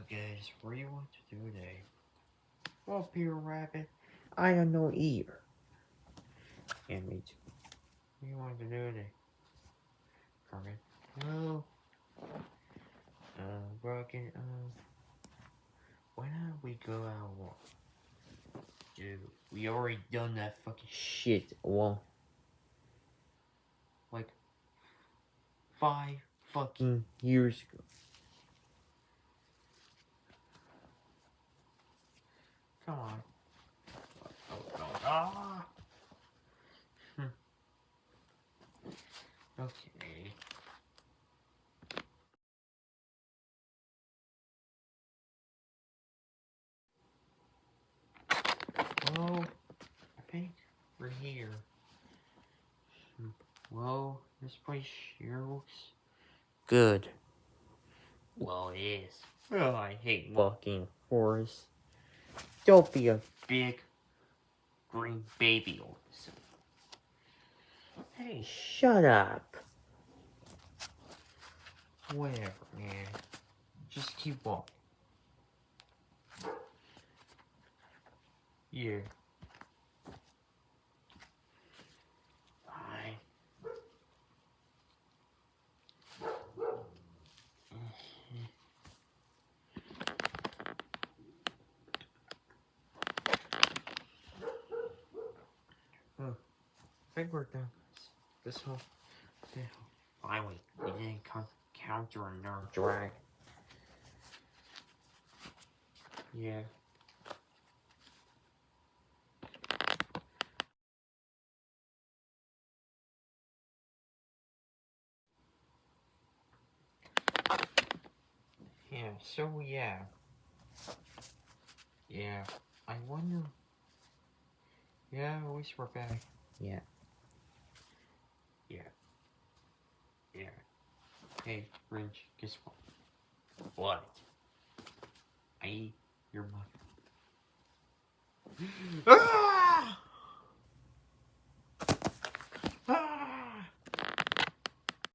guys, what do you want to do today? Well, Peter Rabbit, I don't know either. And me too. What do you want to do today? Kermit? No. Broken, why don't we go out and walk? Dude, we already done that fucking shit, well, like, 5 fucking years ago. Come on. Ah! Okay. Well, I think we're here. Well, this place sure looks good. Well, it is. Oh, I hate walking forests. Don't be a big green baby all of a sudden. Hey, shut up. Whatever, man. Just keep walking. Yeah. Fine. Oh, I think we're done. This whole... Finally, we didn't counter another drag. Yeah. Yeah, so yeah. Yeah, I wonder... Yeah, at least we're back. Yeah. Yeah. Yeah. Hey, Grinch, guess what? What? I eat your mother. Ah!